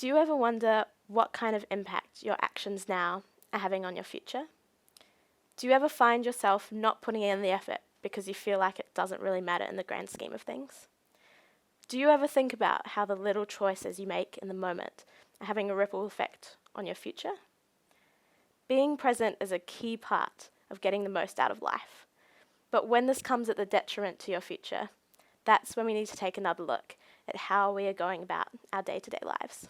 Do you ever wonder what kind of impact your actions now are having on your future? Do you ever find yourself not putting in the effort because you feel like it doesn't really matter in the grand scheme of things? Do you ever think about how the little choices you make in the moment are having a ripple effect on your future? Being present is a key part of getting the most out of life. But when this comes at the detriment to your future, that's when we need to take another look at how we are going about our day-to-day lives.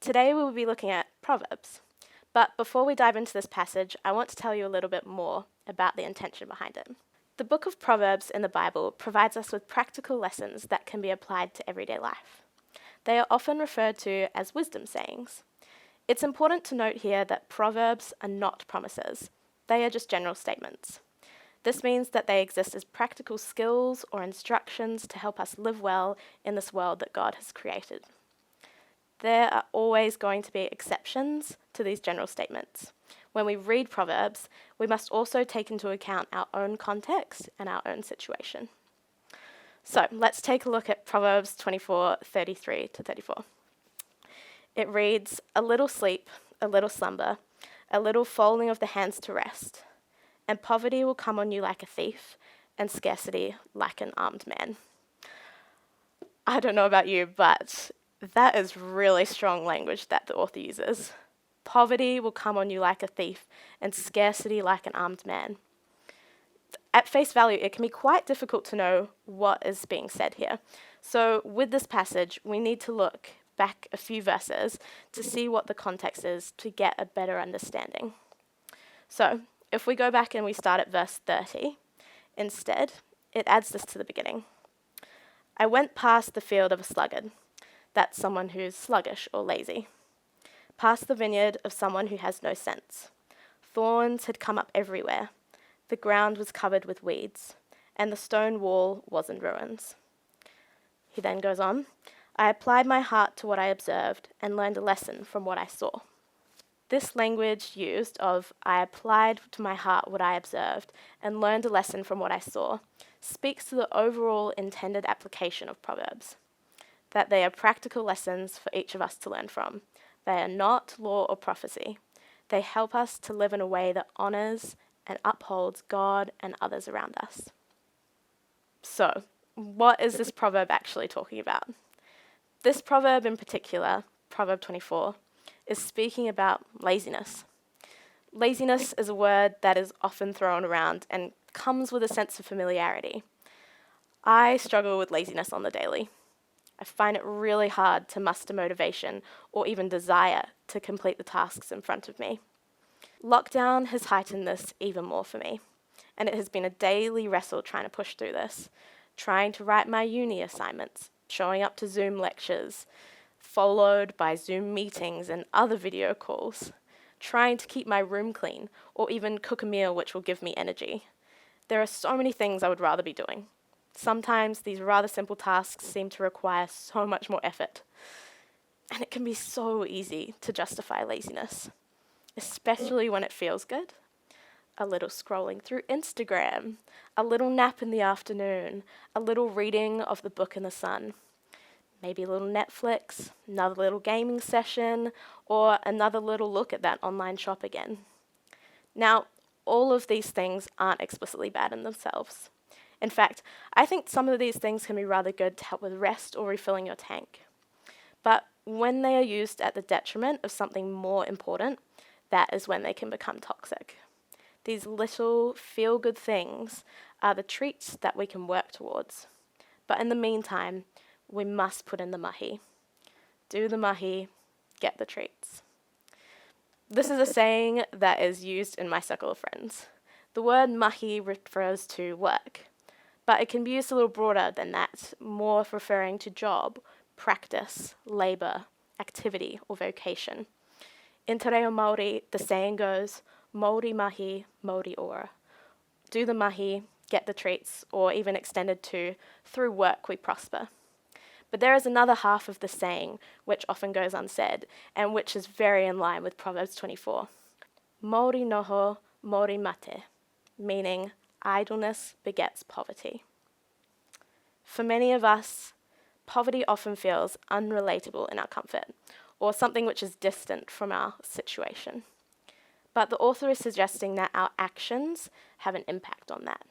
Today we will be looking at Proverbs. But before we dive into this passage, I want to tell you a little bit more about the intention behind it. The book of Proverbs in the Bible provides us with practical lessons that can be applied to everyday life. They are often referred to as wisdom sayings. It's important to note here that Proverbs are not promises. They are just general statements. This means that they exist as practical skills or instructions to help us live well in this world that God has created. There are always going to be exceptions to these general statements. When we read Proverbs, we must also take into account our own context and our own situation. So let's take a look at Proverbs 24:33-34. It reads, "A little sleep, a little slumber, a little folding of the hands to rest, and poverty will come on you like a thief, and scarcity like an armed man." I don't know about you, but that is really strong language that the author uses. Poverty will come on you like a thief, and scarcity like an armed man. At face value, it can be quite difficult to know what is being said here. So with this passage, we need to look back a few verses to see what the context is to get a better understanding. So if we go back and we start at verse 30, instead, it adds this to the beginning. "I went past the field of a sluggard," that's someone who's sluggish or lazy, "past the vineyard of someone who has no sense. Thorns had come up everywhere. The ground was covered with weeds, and the stone wall was in ruins." He then goes on, "I applied my heart to what I observed and learned a lesson from what I saw." This language used of "I applied to my heart what I observed and learned a lesson from what I saw" speaks to the overall intended application of Proverbs, that they are practical lessons for each of us to learn from. They are not law or prophecy. They help us to live in a way that honors and upholds God and others around us. So, what is this proverb actually talking about? This proverb in particular, Proverb 24, is speaking about laziness. Laziness is a word that is often thrown around and comes with a sense of familiarity. I struggle with laziness on the daily. I find it really hard to muster motivation or even desire to complete the tasks in front of me. Lockdown has heightened this even more for me, and it has been a daily wrestle trying to push through this, trying to write my uni assignments, showing up to Zoom lectures, followed by Zoom meetings and other video calls, trying to keep my room clean, or even cook a meal which will give me energy. There are so many things I would rather be doing. Sometimes these rather simple tasks seem to require so much more effort. And it can be so easy to justify laziness, especially when it feels good. A little scrolling through Instagram, a little nap in the afternoon, a little reading of the book in the sun, maybe a little Netflix, another little gaming session, or another little look at that online shop again. Now, all of these things aren't explicitly bad in themselves. In fact, I think some of these things can be rather good to help with rest or refilling your tank. But when they are used at the detriment of something more important, that is when they can become toxic. These little feel-good things are the treats that we can work towards. But in the meantime, we must put in the mahi. Do the mahi, get the treats. This is a saying that is used in my circle of friends. The word mahi refers to work, but it can be used a little broader than that, more referring to job, practice, labour, activity, or vocation. In Te Reo Māori, the saying goes, "Mauri mahi, mauri ora." Do the mahi, get the treats, or even extended to, through work we prosper. But there is another half of the saying which often goes unsaid, and which is very in line with Proverbs 24. Mauri noho, mauri mate, meaning idleness begets poverty. For many of us, Poverty often feels unrelatable in our comfort, or something which is distant from our situation. But the author is suggesting that our actions have an impact on that.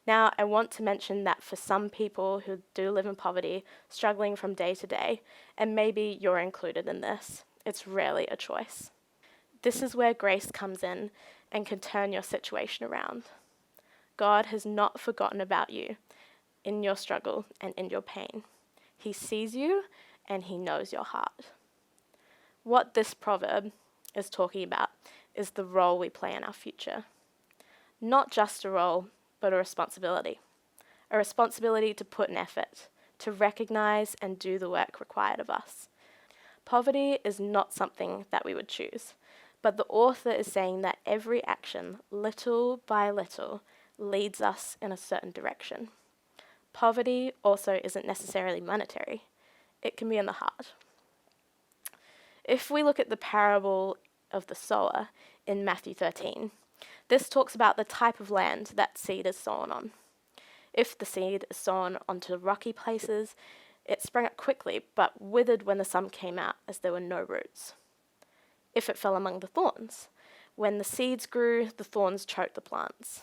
Now, I want to mention that for some people who do live in poverty, struggling from day to day, and maybe you're included in this, it's rarely a choice. This is where grace comes in and can turn your situation around. God has not forgotten about you in your struggle and in your pain. He sees you and he knows your heart. What this proverb is talking about is the role we play in our future. Not just a role, but a responsibility. A responsibility to put in effort, to recognize and do the work required of us. Poverty is not something that we would choose, but the author is saying that every action, little by little, leads us in a certain direction. Poverty also isn't necessarily monetary. It can be in the heart. If we look at the parable of the sower in Matthew 13, this talks about the type of land that seed is sown on. If the seed is sown onto rocky places, it sprang up quickly, but withered when the sun came out, as there were no roots. If it fell among the thorns, when the seeds grew, the thorns choked the plants.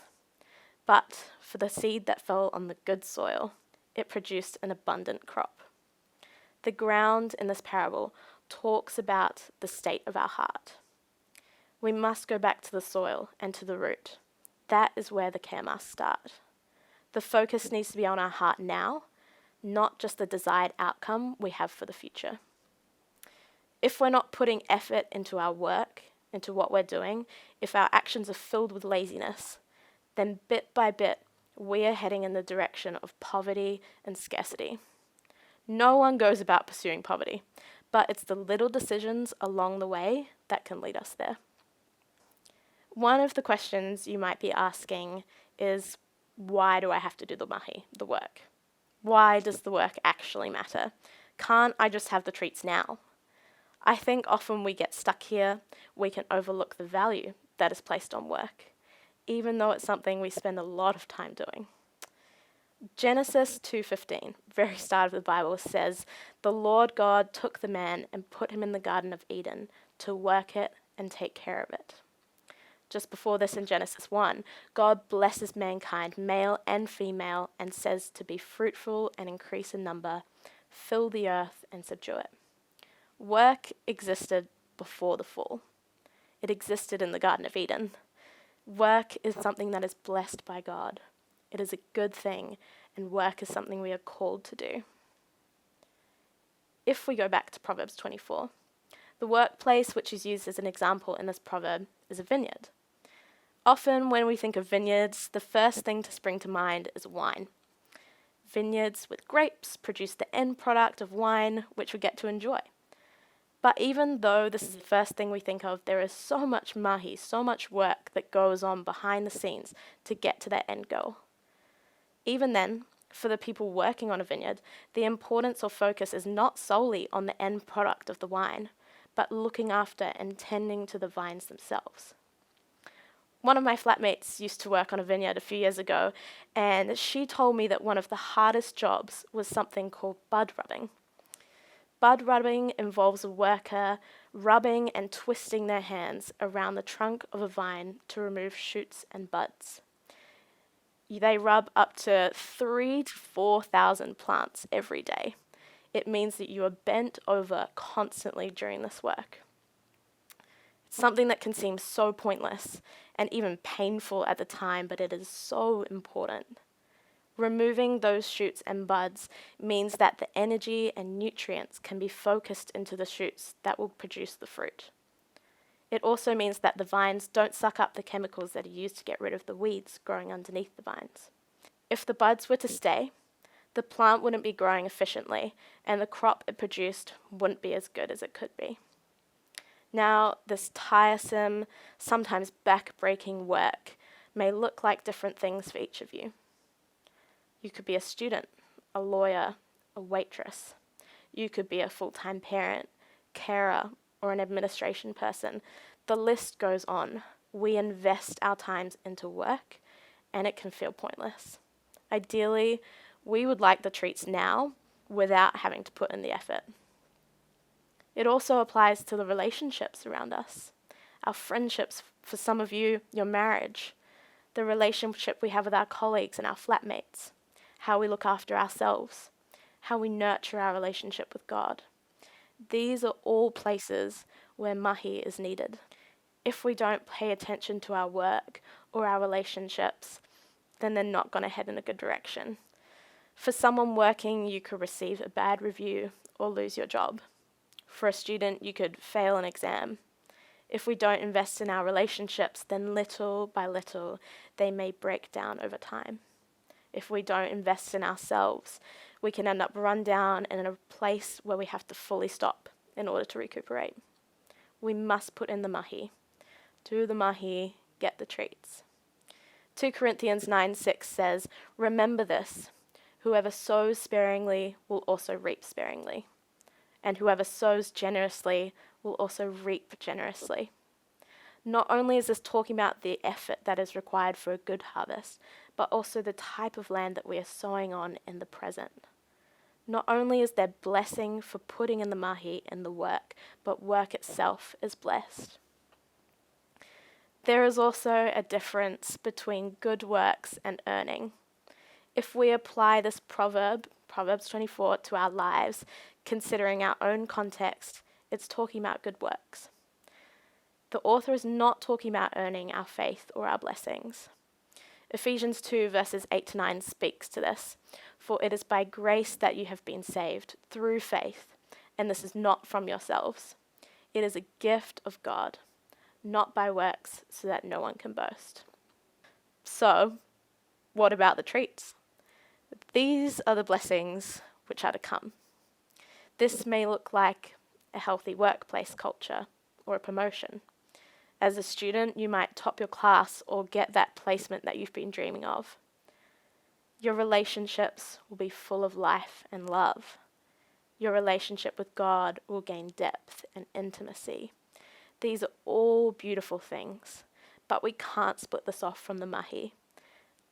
But for the seed that fell on the good soil, it produced an abundant crop. The ground in this parable talks about the state of our heart. We must go back to the soil and to the root. That is where the care must start. The focus needs to be on our heart now, not just the desired outcome we have for the future. If we're not putting effort into our work, into what we're doing, if our actions are filled with laziness, then bit by bit, we are heading in the direction of poverty and scarcity. No one goes about pursuing poverty, but it's the little decisions along the way that can lead us there. One of the questions you might be asking is, why do I have to do the mahi, the work? Why does the work actually matter? Can't I just have the treats now? I think often we get stuck here. We can overlook the value that is placed on work, even though it's something we spend a lot of time doing. Genesis 2:15, very start of the Bible, says, "The Lord God took the man and put him in the Garden of Eden to work it and take care of it." Just before this in Genesis 1, God blesses mankind, male and female, and says to be fruitful and increase in number, fill the earth and subdue it. Work existed before the fall. It existed in the Garden of Eden. Work is something that is blessed by God. It is a good thing, and work is something we are called to do. If we go back to Proverbs 24, the workplace which is used as an example in this proverb is a vineyard. Often when we think of vineyards, the first thing to spring to mind is wine. Vineyards with grapes produce the end product of wine, which we get to enjoy. But even though this is the first thing we think of, there is so much mahi, so much work that goes on behind the scenes to get to that end goal. Even then, for the people working on a vineyard, the importance or focus is not solely on the end product of the wine, but looking after and tending to the vines themselves. One of my flatmates used to work on a vineyard a few years ago, and she told me that one of the hardest jobs was something called bud rubbing. Bud rubbing involves a worker rubbing and twisting their hands around the trunk of a vine to remove shoots and buds. They rub up to 3,000 to 4,000 plants every day. It means that you are bent over constantly during this work. It's something that can seem so pointless and even painful at the time, but it is so important. Removing those shoots and buds means that the energy and nutrients can be focused into the shoots that will produce the fruit. It also means that the vines don't suck up the chemicals that are used to get rid of the weeds growing underneath the vines. If the buds were to stay, the plant wouldn't be growing efficiently, and the crop it produced wouldn't be as good as it could be. Now, this tiresome, sometimes back-breaking work may look like different things for each of you. You could be a student, a lawyer, a waitress. You could be a full-time parent, carer, or an administration person. The list goes on. We invest our times into work, and it can feel pointless. Ideally, we would like the treats now, without having to put in the effort. It also applies to the relationships around us, our friendships, for some of you, your marriage, the relationship we have with our colleagues and our flatmates, how we look after ourselves, how we nurture our relationship with God. These are all places where mahi is needed. If we don't pay attention to our work or our relationships, then they're not going to head in a good direction. For someone working, you could receive a bad review or lose your job. For a student, you could fail an exam. If we don't invest in our relationships, then little by little, they may break down over time. If we don't invest in ourselves, we can end up run down and in a place where we have to fully stop in order to recuperate. We must put in the mahi. Do the mahi, get the treats. 2 Corinthians 9:6 says, "Remember this, whoever sows sparingly will also reap sparingly, and whoever sows generously will also reap generously." Not only is this talking about the effort that is required for a good harvest, but also the type of land that we are sowing on in the present. Not only is there blessing for putting in the mahi in the work, but work itself is blessed. There is also a difference between good works and earning. If we apply this proverb, Proverbs 24, to our lives, considering our own context, it's talking about good works. The author is not talking about earning our faith or our blessings. Ephesians 2 verses 8-9 speaks to this. "For it is by grace that you have been saved, through faith, and this is not from yourselves. It is a gift of God, not by works, so that no one can boast." So, what about the treats? These are the blessings which are to come. This may look like a healthy workplace culture or a promotion. As a student, you might top your class or get that placement that you've been dreaming of. Your relationships will be full of life and love. Your relationship with God will gain depth and intimacy. These are all beautiful things, but we can't split this off from the mahi.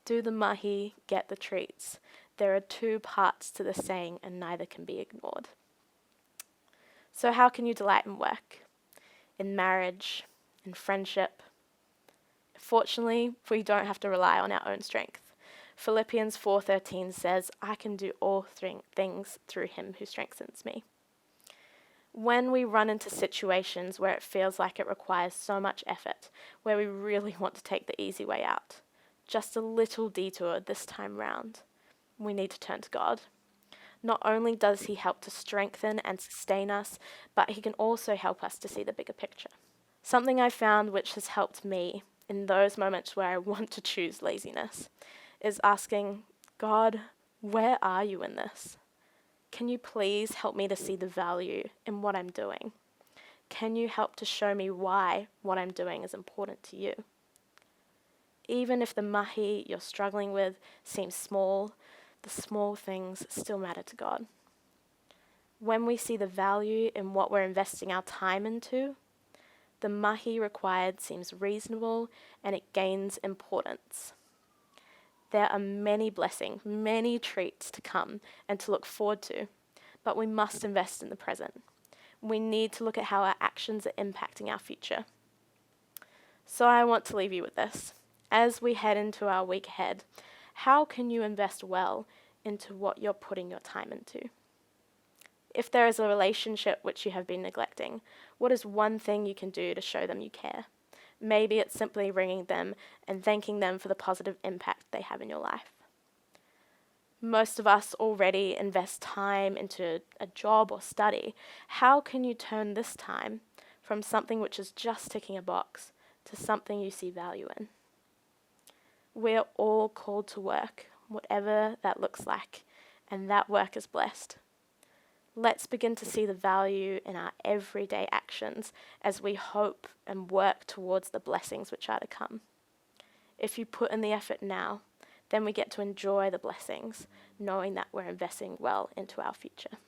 Do the mahi, get the treats. There are two parts to the saying, and neither can be ignored. So how can you delight in work, in marriage, in friendship? Fortunately, we don't have to rely on our own strength. Philippians 4:13 says, "I can do all things through him who strengthens me." When we run into situations where it feels like it requires so much effort, where we really want to take the easy way out, just a little detour this time round, we need to turn to God. Not only does he help to strengthen and sustain us, but he can also help us to see the bigger picture. Something I found which has helped me in those moments where I want to choose laziness is asking, "God, where are you in this? Can you please help me to see the value in what I'm doing? Can you help to show me why what I'm doing is important to you?" Even if the mahi you're struggling with seems small, the small things still matter to God. When we see the value in what we're investing our time into, the mahi required seems reasonable and it gains importance. There are many blessings, many treats to come and to look forward to, but we must invest in the present. We need to look at how our actions are impacting our future. So I want to leave you with this. As we head into our week ahead, how can you invest well into what you're putting your time into? If there is a relationship which you have been neglecting, what is one thing you can do to show them you care? Maybe it's simply ringing them and thanking them for the positive impact they have in your life. Most of us already invest time into a job or study. How can you turn this time from something which is just ticking a box to something you see value in? We're all called to work, whatever that looks like, and that work is blessed. Let's begin to see the value in our everyday actions as we hope and work towards the blessings which are to come. If you put in the effort now, then we get to enjoy the blessings, knowing that we're investing well into our future.